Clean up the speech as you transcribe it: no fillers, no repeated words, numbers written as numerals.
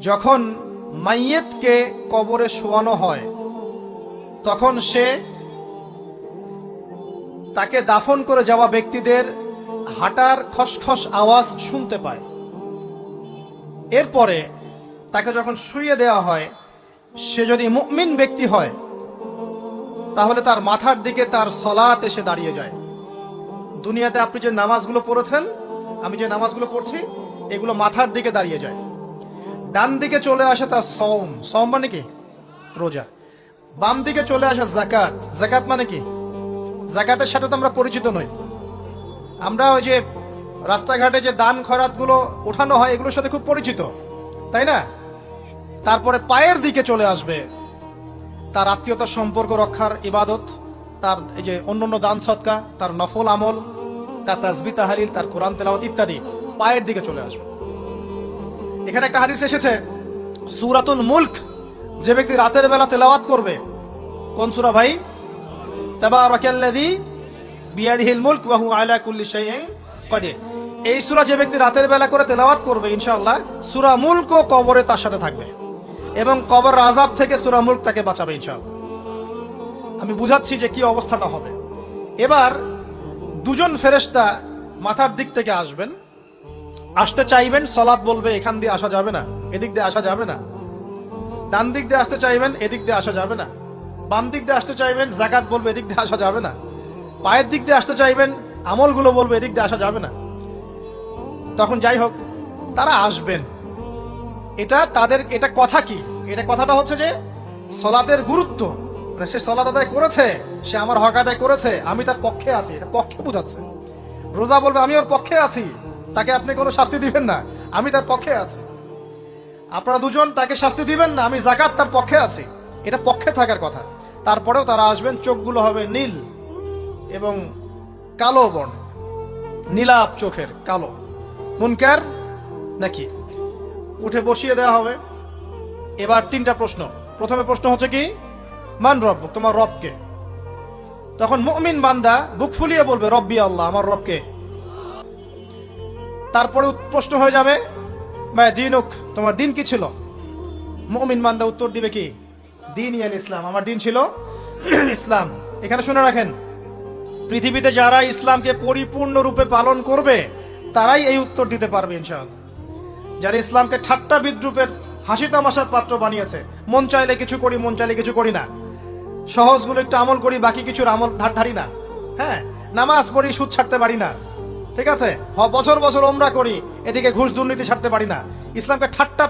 যখন মাইয়েতকে কবরে শোয়ানো হয় তখন সে তাকে দাফন করে যাওয়া ব্যক্তিদের হাঁটার খসখস আওয়াজ শুনতে পায়। এরপরে তাকে যখন শুইয়ে দেওয়া হয়, সে যদি মুমিন ব্যক্তি হয় তাহলে তার মাথার দিকে তার সলাত এসে দাঁড়িয়ে যায়। দুনিয়াতে আপনি যে নামাজগুলো পড়েছেন, আমি যে নামাজগুলো পড়ছি, এগুলো মাথার দিকে দাঁড়িয়ে যায়। ডান দিকে চলে আসে তার সওম, সওম মানে কি? রোজা। বাম দিকে চলে আসে যাকাত, যাকাত মানে কি? যাকাতের সাথে তো আমরা পরিচিত নই। আমরা ওই যে রাস্তাঘাটে যে দান খয়রাত গুলো উঠানো হয়, এগুলোর সাথে খুব পরিচিত, তাই না? তারপরে পায়ের দিকে চলে আসবে তার আত্মীয়তার সম্পর্ক রক্ষার ইবাদত, তার এই যে অন্যান্য দান সদকা, তার নফল আমল, তার তাসবিহ তাহলিল, তার কোরআন তেলাওয়াত ইত্যাদি পায়ের দিকে চলে আসবে। এখানে একটা হাদিস এসেছে, সূরাতুল মুলক যে ব্যক্তি রাতের বেলা তেলাওয়াত করবে, কোন সূরা ভাই? তাবারাকাল্লাযী বিয়াদিহিল মুলক ওয়া হুয়া আলা কুল্লি শাইইন কাদির। এই সূরা যে ব্যক্তি রাতের বেলা করে তেলাওয়াত করবে, ইনশাআল্লাহ সূরা মুলকও কবরে তার সাথে থাকবে এবং কবর আযাব থেকে সূরা মুলক তাকে বাঁচাবে ইনশাআল্লাহ। আমি বুঝাচ্ছি যে কি অবস্থাটা হবে। এবার দুজন ফেরেশতা মাথার দিক থেকে আসবেন, আসতে চাইবেন, সালাত বলবে এখান দিয়ে আসা যাবে না, এদিক দিয়ে আসা যাবে না। ডান দিক দিয়ে আসতে চাইবেন, এদিক দিয়ে আসা যাবে না। বাম দিক দিয়ে আসতে চাইবেন, যাকাত বলবে এদিক দিয়ে আসা যাবে না। পায়ের দিক দিয়ে আসতে চাইবেন, আমলগুলো বলবে এদিক দিয়ে আসা যাবে না। তখন যাই হোক, তারা আসবেন। এটা তাদের এটা কথা কি? এটা কথাটা হচ্ছে যে সলাতের গুরুত্ব, মানে সে সলাত আদায় করেছে, সে আমার হক আদায় করেছে, আমি তার পক্ষে আছি, এটা পক্ষে বোঝাচ্ছে। রোজা বলবে আমি ওর পক্ষে আছি, তাকে আপনি কোনো শাস্তি দিবেন না, আমি তার পক্ষে আছি। আপনারা দুজন তাকে শাস্তি দিবেন না, আমি যাকাত তার পক্ষে আছি, এটা পক্ষে থাকার কথা। তারপরেও তারা আসবেন, চোখগুলো হবে নীল এবং কালো বর্ণ, নীলাপ চোখের, কালো। মুনকার নাকি? উঠে বসিয়ে দেওয়া হবে। এবার তিনটা প্রশ্ন। প্রথমে প্রশ্ন হচ্ছে কি, মান রব্বুক, তোমার রবকে? তখন মুমিন বান্দা বুক ফুলিয়ে বলবে রব্বি আল্লাহ, আমার রবকে। তারপরে প্রশ্ন হয়ে যাবে মা দিনুক, তোমার দিন কি ছিল? মুমিন বান্দা উত্তর দিবে কি, দিন ইয়াল ইসলাম, আমার দিন ছিল ইসলাম। এখানে শুনে রাখেন, পৃথিবীতে যারা ইসলামকে পরিপূর্ণ রূপে পালন করবে তারাই এই উত্তর দিতে পারবে ইনশাআল্লাহ। যারা ইসলামকে ঠাট্টা বিদ্রুপের হাসি তামাশার পাত্র বানিয়েছে, মন চাইলে কিছু করি, মন চাইলে কিছু করি না, সহজগুলো একটু আমল করি, বাকি কিছুর আমল ধারি না, হ্যাঁ, নামাজ পড়ি, সুদ ছাড়তে পারি না, ঠিক আছে, বছর বছর ওমরা করি, এদিকে ঘুষ দুর্নীতি ছাড়তে পারি না, ইসলামকে ঠাট্টা